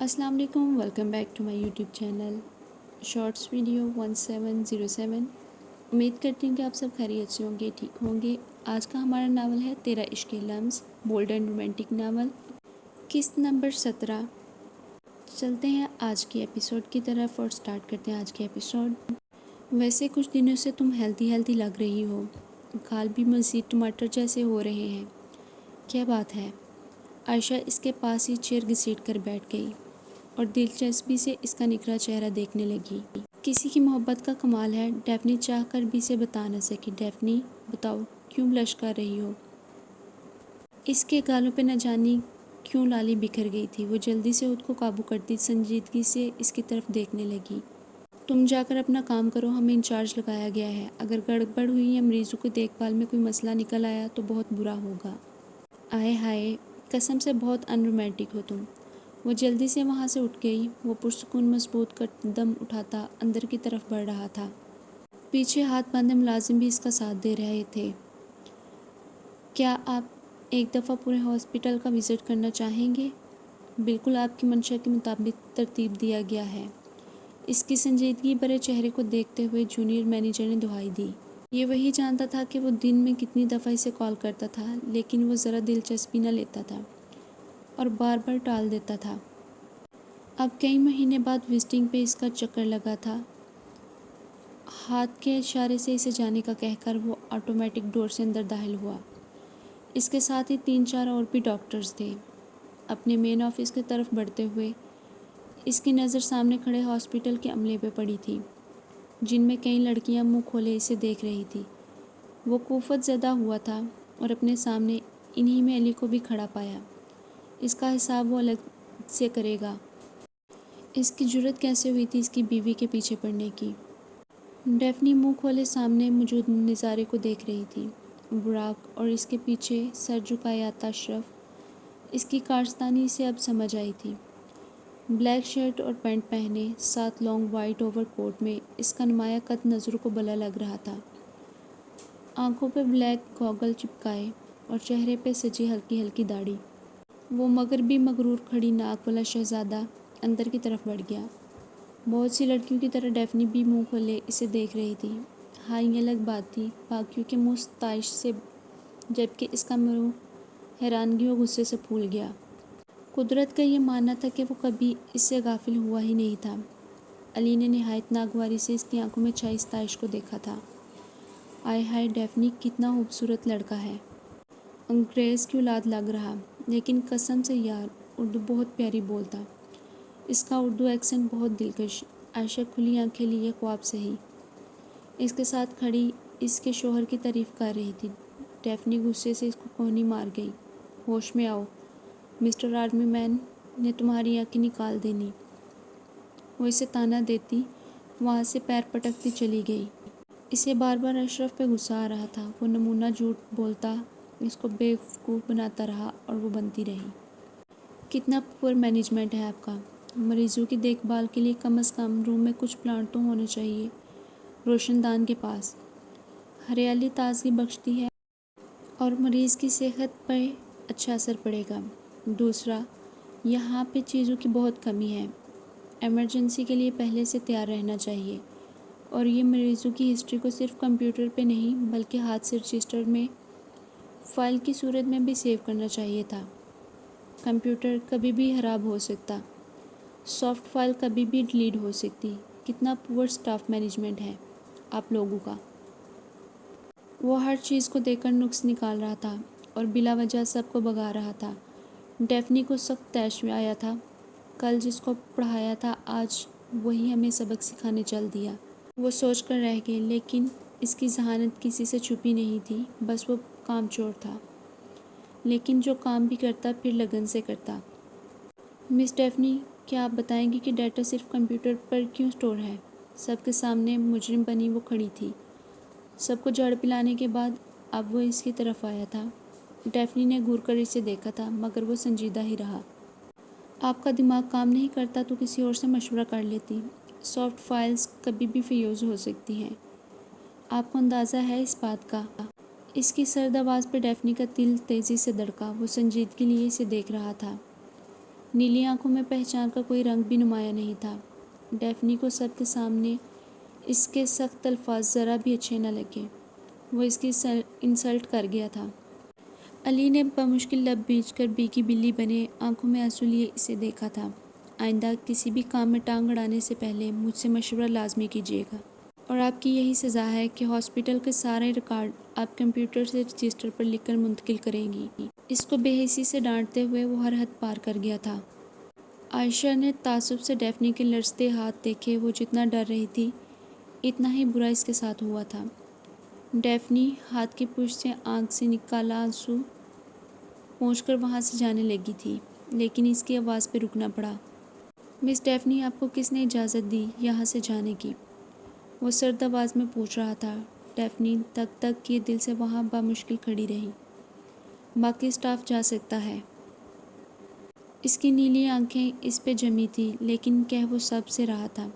السلام علیکم، welcome back to my YouTube channel shorts video 1707۔ امید کرتی ہوں کہ آپ سب خیریت سے ہوں گے، ٹھیک ہوں گے۔ آج کا ہمارا ناول ہے تیرا عشق لمس، بولڈ اینڈ رومانٹک ناول، قسط نمبر 17۔ چلتے ہیں آج کی ایپیسوڈ کی طرف اور سٹارٹ کرتے ہیں آج کے ایپیسوڈ۔ ویسے کچھ دنوں سے تم ہیلتھی لگ رہی ہو، گال بھی مزید ٹماٹر جیسے ہو رہے ہیں، کیا بات ہے؟ عائشہ اس کے پاس ہی چیئر گھسیٹ کر بیٹھ گئی اور دلچسپی سے اس کا نکھرا چہرہ دیکھنے لگی۔ کسی کی محبت کا کمال ہے، ڈیفنی چاہ کر بھی اسے بتا نہ سکی۔ ڈیفنی، بتاؤ کیوں بلش کر رہی ہو؟ اس کے گالوں پہ نہ جانی کیوں لالی بکھر گئی تھی۔ وہ جلدی سے خود کو قابو کرتی سنجیدگی سے اس کی طرف دیکھنے لگی۔ تم جا کر اپنا کام کرو، ہمیں انچارج لگایا گیا ہے۔ اگر گڑبڑ ہوئی یا مریضوں کی دیکھ بھال میں کوئی مسئلہ نکل آیا تو بہت برا ہوگا۔ آئے ہائے، قسم سے بہت ان رومانٹک ہو تم۔ وہ جلدی سے وہاں سے اٹھ گئی۔ وہ پرسکون مضبوط قدم اٹھاتا اندر کی طرف بڑھ رہا تھا۔ پیچھے ہاتھ باندھے ملازم بھی اس کا ساتھ دے رہے تھے۔ کیا آپ ایک دفعہ پورے ہاسپٹل کا وزٹ کرنا چاہیں گے؟ بالکل آپ کی منشا کے مطابق ترتیب دیا گیا ہے۔ اس کی سنجیدگی بھرے چہرے کو دیکھتے ہوئے جونیئر مینیجر نے دہائی دی۔ یہ وہی جانتا تھا کہ وہ دن میں کتنی دفعہ اسے کال کرتا تھا، لیکن وہ ذرا دلچسپی نہ لیتا تھا اور بار بار ٹال دیتا تھا۔ اب کئی مہینے بعد وزٹنگ پہ اس کا چکر لگا تھا۔ ہاتھ کے اشارے سے اسے جانے کا کہہ کر وہ آٹومیٹک ڈور سے اندر داخل ہوا۔ اس کے ساتھ ہی 3-4 اور بھی ڈاکٹرز تھے۔ اپنے مین آفس کی طرف بڑھتے ہوئے اس کی نظر سامنے کھڑے ہاسپٹل کے عملے پہ پڑی تھی، جن میں کئی لڑکیاں منہ کھولے اسے دیکھ رہی تھی۔ وہ کوفت زدہ ہوا تھا اور اپنے سامنے انہی میں علی کو بھی کھڑا پایا۔ اس کا حساب وہ الگ سے کرے گا۔ اس کی جرأت کیسے ہوئی تھی اس کی بیوی کے پیچھے پڑنے کی؟ ڈیفنی منہ کھولے سامنے موجود نظارے کو دیکھ رہی تھی۔ براق اور اس کے پیچھے سر جھکائے آتا اشرف۔ اس کی کارستانی اسے اب سمجھ آئی تھی۔ بلیک شرٹ اور پینٹ پہنے، ساتھ لانگ وائٹ اوور کوٹ میں اس کا نمایاں قد نظروں کو بلا لگ رہا تھا۔ آنکھوں پہ بلیک گاگل چپکائے اور چہرے پہ سجی ہلکی ہلکی داڑھی۔ وہ مگر بھی مغرور کھڑی ناک والا شہزادہ اندر کی طرف بڑھ گیا۔ بہت سی لڑکیوں کی طرح ڈیفنی بھی منہ کھولے اسے دیکھ رہی تھی۔ ہاں، یہ الگ بات تھی، باقیوں کے منہ ستائش سے، جبکہ اس کا منہ حیرانگی اور غصے سے پھول گیا۔ قدرت کا یہ ماننا تھا کہ وہ کبھی اس سے غافل ہوا ہی نہیں تھا۔ علی نے نہایت ناگواری سے اس کی آنکھوں میں چھائی ستائش کو دیکھا تھا۔ آئے ہائے ڈیفنی، کتنا خوبصورت لڑکا ہے، انگریز کی اولاد لگ رہا، لیکن قسم سے یار، اردو بہت پیاری بولتا۔ اس کا اردو ایکسنٹ بہت دلکش۔ عائشہ کھلی آنکھیں لیے خواب سہی اس کے ساتھ کھڑی اس کے شوہر کی تعریف کر رہی تھی۔ ڈیفنی غصے سے اس کو کوہنی مار گئی۔ ہوش میں آؤ، مسٹر آرمی مین نے تمہاری آنکھیں نکال دینی۔ وہ اسے طعنہ دیتی وہاں سے پیر پٹکتی چلی گئی۔ اسے بار بار اشرف پہ غصہ آ رہا تھا۔ وہ نمونہ جھوٹ بولتا اس کو بیوقوف بناتا رہا اور وہ بنتی رہی۔ کتنا پور مینجمنٹ ہے آپ کا۔ مریضوں کی دیکھ بھال کے لیے کم از کم روم میں کچھ پلانٹ تو ہونے چاہیے، روشن دان کے پاس۔ ہریالی تازگی بخشتی ہے اور مریض کی صحت پر اچھا اثر پڑے گا۔ دوسرا، یہاں پہ چیزوں کی بہت کمی ہے، ایمرجنسی کے لیے پہلے سے تیار رہنا چاہیے۔ اور یہ مریضوں کی ہسٹری کو صرف کمپیوٹر پہ نہیں بلکہ ہاتھ سے رجسٹر میں فائل کی صورت میں بھی سیو کرنا چاہیے تھا۔ کمپیوٹر کبھی بھی خراب ہو سکتا، سافٹ فائل کبھی بھی ڈیلیٹ ہو سکتی۔ کتنا پور سٹاف مینجمنٹ ہے آپ لوگوں کا۔ وہ ہر چیز کو دیکھ کر نقص نکال رہا تھا اور بلا وجہ سب کو بھگا رہا تھا۔ ڈیفنی کو سخت طیش میں آیا تھا۔ کل جس کو پڑھایا تھا آج وہی ہمیں سبق سکھانے چل دیا۔ وہ سوچ کر رہ گئی، لیکن اس کی ذہانت کسی سے چھپی نہیں تھی، بس وہ کام چور تھا، لیکن جو کام بھی کرتا پھر لگن سے کرتا۔ مس ڈیفنی، کیا آپ بتائیں گی کہ ڈیٹا صرف کمپیوٹر پر کیوں سٹور ہے؟ سب کے سامنے مجرم بنی وہ کھڑی تھی۔ سب کو جھاڑ پلانے کے بعد اب وہ اس کی طرف آیا تھا۔ ڈیفنی نے گھور کر اسے دیکھا تھا، مگر وہ سنجیدہ ہی رہا۔ آپ کا دماغ کام نہیں کرتا تو کسی اور سے مشورہ کر لیتی۔ سافٹ فائلز کبھی بھی فیوز ہو سکتی ہیں، آپ کو اندازہ ہے اس بات کا؟ اس کی سرد آواز پہ ڈیفنی کا دل تیزی سے دھڑکا۔ وہ سنجیدگی لیے اسے دیکھ رہا تھا۔ نیلی آنکھوں میں پہچان کا کوئی رنگ بھی نمایاں نہیں تھا۔ ڈیفنی کو سب کے سامنے اس کے سخت الفاظ ذرا بھی اچھے نہ لگے۔ وہ اس کی انسلٹ کر گیا تھا۔ علی نے بمشکل لب بھیج کر بی کی بلی بنے آنکھوں میں آنسو لیے اسے دیکھا تھا۔ آئندہ کسی بھی کام میں ٹانگ اڑانے سے پہلے مجھ سے مشورہ لازمی کیجیے گا، اور آپ کی یہی سزا ہے کہ ہاسپٹل کے سارے ریکارڈ آپ کمپیوٹر سے رجسٹر پر لکھ کر منتقل کریں گی۔ اس کو بے حسی سے ڈانٹتے ہوئے وہ ہر حد پار کر گیا تھا۔ عائشہ نے تعصب سے ڈیفنی کے لرزتے ہاتھ دیکھے۔ وہ جتنا ڈر رہی تھی اتنا ہی برا اس کے ساتھ ہوا تھا۔ ڈیفنی ہاتھ کی پشت سے آنکھ سے نکالا آنسو پونچھ کر وہاں سے جانے لگی تھی، لیکن اس کی آواز پہ رکنا پڑا۔ مس ڈیفنی، آپ کو کس نے اجازت دی یہاں سے جانے کی؟ وہ سرد آواز میں پوچھ رہا تھا۔ ڈیفنی تک تک کیے دل سے وہاں بامشکل کھڑی رہی۔ باقی اسٹاف جا سکتا ہے۔ اس کی نیلی آنکھیں اس پہ جمی تھی، لیکن کہہ وہ سب سے رہا تھا۔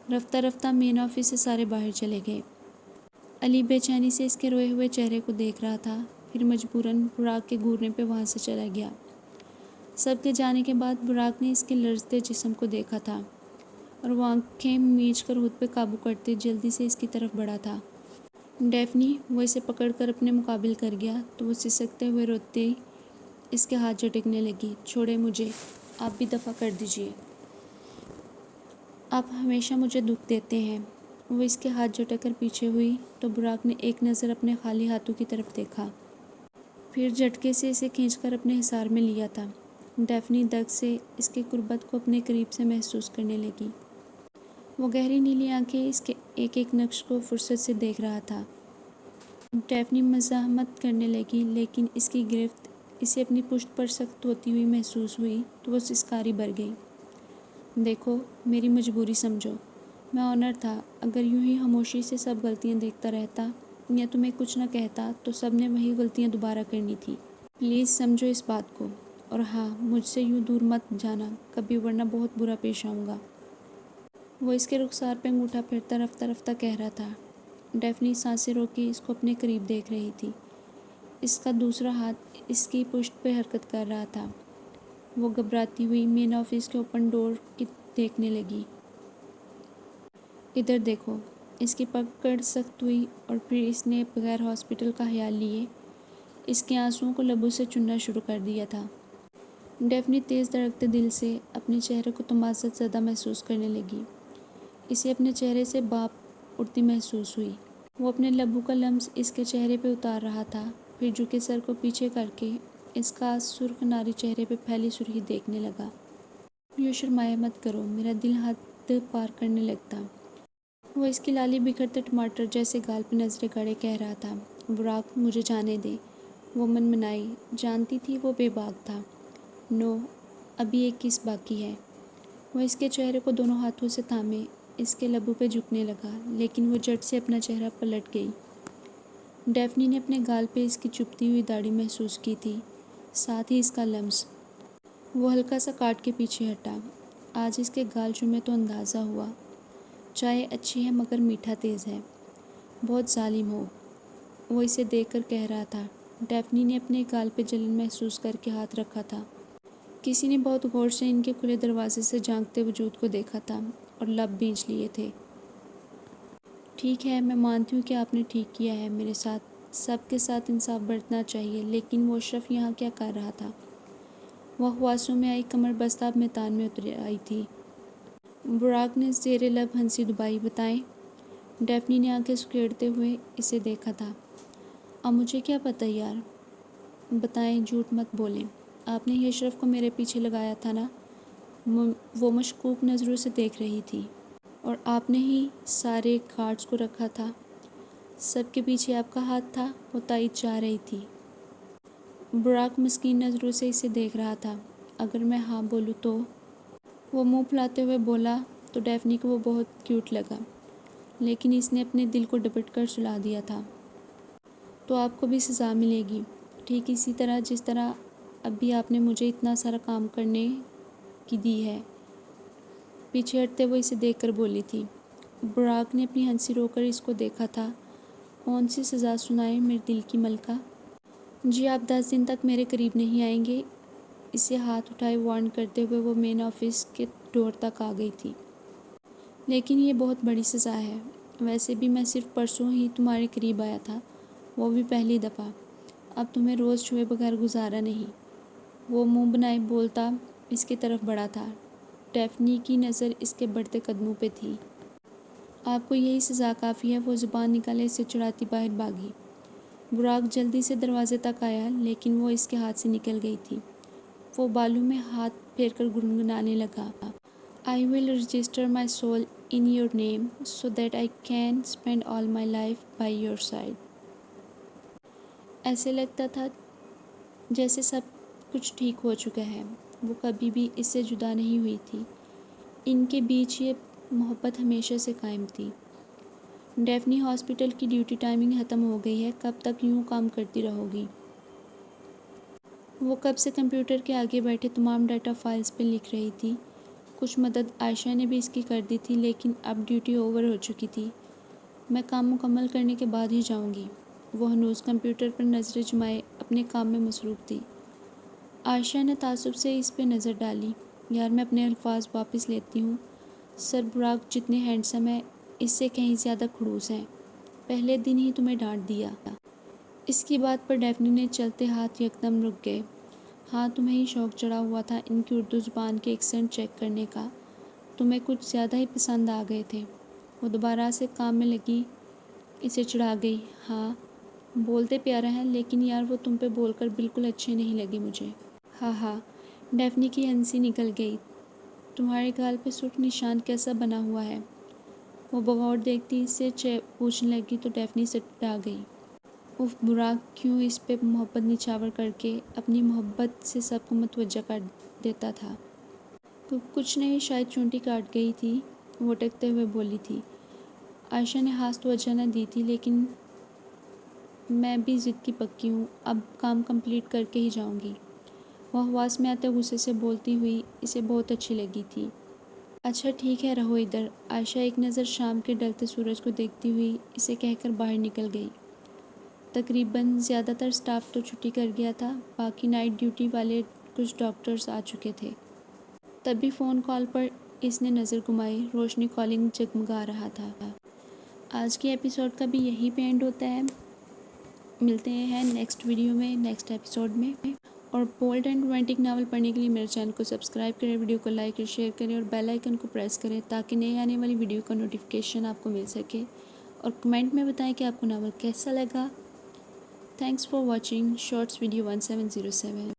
رفتہ رفتہ مین آفس سے سارے باہر چلے گئے۔ علی بے چینی سے اس کے روئے ہوئے چہرے کو دیکھ رہا تھا، پھر مجبوراً براق کے گھورنے پہ وہاں سے چلا گیا۔ سب کے جانے کے بعد براق نے اس کے لرزتے جسم کو دیکھا تھا، اور وہ آنکھیں میچ کر خود پہ قابو کرتے جلدی سے اس کی طرف بڑھا تھا۔ ڈیفنی، وہ اسے پکڑ کر اپنے مقابل کر گیا تو وہ سسکتے ہوئے روتے اس کے ہاتھ جھٹکنے لگی۔ چھوڑیں مجھے، آپ بھی دفع کر دیجیے۔ آپ ہمیشہ مجھے دکھ دیتے ہیں۔ وہ اس کے ہاتھ جھٹک کر پیچھے ہوئی تو براق نے ایک نظر اپنے خالی ہاتھوں کی طرف دیکھا، پھر جھٹکے سے اسے کھینچ کر اپنے حصار میں لیا تھا۔ ڈیفنی دگ سے اس کے قربت کو اپنے قریب سے محسوس کرنے لگی۔ وہ گہری نیلی آنکھیں اس کے ایک ایک نقش کو فرصت سے دیکھ رہا تھا۔ ڈیفنی مزاحمت کرنے لگی، لیکن اس کی گرفت اسے اپنی پشت پر سخت ہوتی ہوئی محسوس ہوئی تو وہ سسکاری بھر گئی۔ دیکھو، میری مجبوری سمجھو۔ میں آنر تھا۔ اگر یوں ہی خاموشی سے سب غلطیاں دیکھتا رہتا یا تمہیں کچھ نہ کہتا تو سب نے وہی غلطیاں دوبارہ کرنی تھی۔ پلیز سمجھو اس بات کو، اور ہاں، مجھ سے یوں دور مت جانا کبھی، ورنہ بہت برا پیش آؤں گا۔ وہ اس کے رخسار پہ انگوٹھا پھیرتا رفتہ رفتہ کہہ رہا تھا۔ ڈیفنی سانسیں روکے اس کو اپنے قریب دیکھ رہی تھی۔ اس کا دوسرا ہاتھ اس کی پشت پہ حرکت کر رہا تھا۔ وہ گھبراتی ہوئی مین آفس کے اوپن ڈور کی دیکھنے لگی۔ ادھر دیکھو۔ اس کی پکڑ سخت ہوئی اور پھر اس نے بغیر ہاسپٹل کا خیال لیے اس کے آنسوؤں کو لبوں سے چننا شروع کر دیا تھا۔ ڈیفنی تیز دھڑکتے دل سے اپنے چہرے کو تمازت زدہ محسوس کرنے لگی۔ اسے اپنے چہرے سے بھاپ اڑتی محسوس ہوئی۔ وہ اپنے لبوں کا لمس اس کے چہرے پہ اتار رہا تھا، پھر جھکے سر کو پیچھے کر کے اس کا سرخ ناری چہرے پہ پھیلی سرخی دیکھنے لگا۔ یوں شرمایا مت کرو، میرا دل حد پار کرنے لگتا۔ وہ اس کی لالی بکھرتے ٹماٹر جیسے گال پہ نظریں گاڑے کہہ رہا تھا۔ براق، مجھے جانے دے۔ وہ منمنائی، جانتی تھی وہ بے باک تھا۔ نو، ابھی ایک کس باقی ہے۔ وہ اس کے چہرے کو دونوں ہاتھوں سے تھامے اس کے لبوں پہ جھکنے لگا، لیکن وہ جھٹ سے اپنا چہرہ پلٹ گئی۔ ڈیفنی نے اپنے گال پہ اس کی چبھتی ہوئی داڑھی محسوس کی تھی، ساتھ ہی اس کا لمس۔ وہ ہلکا سا کاٹ کے پیچھے ہٹا۔ آج اس کے گال چومے تو اندازہ ہوا۔ چائے اچھی ہے مگر میٹھا تیز ہے، بہت ظالم ہو، وہ اسے دیکھ کر کہہ رہا تھا۔ ڈیفنی نے اپنے گال پہ جلن محسوس کر کے ہاتھ رکھا تھا۔ کسی نے بہت غور سے ان کے کھلے دروازے سے جھانکتے وجود کو دیکھا تھا اور لب بھینچ لیے تھے۔ ٹھیک ہے، میں مانتی ہوں کہ آپ نے ٹھیک کیا ہے میرے ساتھ، سب کے ساتھ انصاف برتنا چاہیے، لیکن وہ اشرف یہاں کیا کر رہا تھا؟ وہ خواصوں میں آئی کمر بستہ اب میدان میں اتر آئی تھی۔ براق نے زیر لب ہنسی دبائی۔ بتائیں؟ ڈیفنی نے آنکھیں سکیڑتے ہوئے اسے دیکھا تھا۔ اب مجھے کیا پتہ یار؟ بتائیں، جھوٹ مت بولیں۔ آپ نے ہی اشرف کو میرے پیچھے لگایا تھا نا؟ وہ مشکوک نظروں سے دیکھ رہی تھی۔ اور آپ نے ہی سارے کارڈز کو رکھا تھا؟ سب کے پیچھے آپ کا ہاتھ تھا؟ وہ تائید چاہ رہی تھی۔ براق مسکین نظروں سے اسے دیکھ رہا تھا۔ اگر میں ہاں بولوں تو؟ وہ منہ پھلاتے ہوئے بولا تو ڈیفنی کو وہ بہت کیوٹ لگا، لیکن اس نے اپنے دل کو ڈپٹ کر سلا دیا تھا۔ تو آپ کو بھی سزا ملے گی، ٹھیک اسی طرح جس طرح اب بھی آپ نے مجھے اتنا سارا کام کرنے کی دی ہے۔ پیچھے ہٹتے وہ اسے دیکھ کر بولی تھی۔ براق نے اپنی ہنسی رو کر اس کو دیکھا تھا۔ کون سی سزا سنائیں میرے دل کی ملکہ؟ جی، آپ 10 دن تک میرے قریب نہیں آئیں گے، اسے ہاتھ اٹھائے وارن کرتے ہوئے وہ مین آفس کے ڈور تک آ گئی تھی۔ لیکن یہ بہت بڑی سزا ہے، ویسے بھی میں صرف پرسوں ہی تمہارے قریب آیا تھا، وہ بھی پہلی دفعہ۔ اب تمہیں روز چھوئے بغیر گزارا نہیں۔ وہ منہ بنائے بولتا اس کی طرف بڑھا تھا۔ ڈیفنی کی نظر اس کے بڑھتے قدموں پہ تھی۔ آپ کو یہی سزا کافی ہے، وہ زبان نکالے اسے چڑھاتی باہر بھاگی۔ براق جلدی سے دروازے تک آیا لیکن وہ اس کے ہاتھ سے نکل گئی تھی۔ وہ بالوں میں ہاتھ پھیر کر گنگنانے لگا۔ I will register my soul in your name so that I can spend all my life by your side۔ ایسے لگتا تھا جیسے سب کچھ ٹھیک ہو چکا ہے۔ وہ کبھی بھی اس سے جدا نہیں ہوئی تھی۔ ان کے بیچ یہ محبت ہمیشہ سے قائم تھی۔ ڈیفنی ہاسپٹل کی ڈیوٹی ٹائمنگ ختم ہو گئی ہے، کب تک یوں کام کرتی رہو گی؟ وہ کب سے کمپیوٹر کے آگے بیٹھے تمام ڈیٹا فائلز پہ لکھ رہی تھی۔ کچھ مدد عائشہ نے بھی اس کی کر دی تھی لیکن اب ڈیوٹی اوور ہو چکی تھی۔ میں کام مکمل کرنے کے بعد ہی جاؤں گی۔ وہ ہنوز کمپیوٹر پر نظریں جمائے اپنے کام میں مصروف تھی۔ عائشہ نے تعصب سے اس پہ نظر ڈالی۔ یار میں اپنے الفاظ واپس لیتی ہوں۔ سر براق جتنے ہینڈسم ہے اس سے کہیں زیادہ خڑوس ہیں۔ پہلے دن ہی تمہیں ڈانٹ دیا۔ اس کی بات پر ڈیفنی نے چلتے ہاتھ یکدم رک گئے۔ ہاں تمہیں ہی شوق چڑھا ہوا تھا ان کی اردو زبان کے ایکسنٹ چیک کرنے کا، تمہیں کچھ زیادہ ہی پسند آ گئے تھے۔ وہ دوبارہ سے کام میں لگی اسے چڑھا گئی۔ ہاں بولتے پیارا ہے لیکن یار وہ تم پہ بول کر بالکل اچھے نہیں لگے مجھے۔ ہاں ہاں ڈیفنی کی ہنسی نکل گئی۔ تمہارے گال پہ سرخ نشان کیسا بنا ہوا ہے؟ وہ بغور دیکھتی اس سے پوچھنے لگی تو ڈیفنی سٹا گئی۔ اف براق کیوں اس پہ محبت نچھاور کر کے اپنی محبت سے سب کو متوجہ کر دیتا تھا۔ کچھ نہیں، شاید چونٹی کاٹ گئی تھی، وہ اٹکتے ہوئے بولی تھی۔ عائشہ نے ہاتھ توجہ نہ دی تھی لیکن میں بھی ضد کی پکی ہوں، اب کام کمپلیٹ کر کے ہی جاؤں گی۔ وہ حواس میں آتے غصے سے بولتی ہوئی اسے بہت اچھی لگی تھی۔ اچھا ٹھیک ہے رہو ادھر۔ عائشہ ایک نظر شام کے ڈھلتے سورج کو دیکھتی ہوئی اسے کہہ کر باہر نکل گئی۔ تقریباً زیادہ تر سٹاف تو چھٹی کر گیا تھا، باقی نائٹ ڈیوٹی والے کچھ ڈاکٹرز آ چکے تھے۔ تبھی فون کال پر اس نے نظر گھمائی، روشنی کالنگ جگمگا رہا تھا۔ آج کے ایپیسوڈ کا بھی یہی پہ اینڈ ہوتا ہے۔ ملتے ہیں نیکسٹ ویڈیو میں، نیکسٹ ایپیسوڈ میں۔ اور بولڈ اینڈ رومانٹک ناول پڑھنے کے لیے میرے چینل کو سبسکرائب کریں، ویڈیو کو لائک اور شیئر کریں اور بیل آئیکن کو پریس کریں تاکہ نئے آنے والی ویڈیو کا نوٹیفیکیشن آپ کو مل سکے۔ اور کمنٹ میں بتائیں کہ آپ کو ناول کیسا لگا۔ Thanks for watching shorts video 1707۔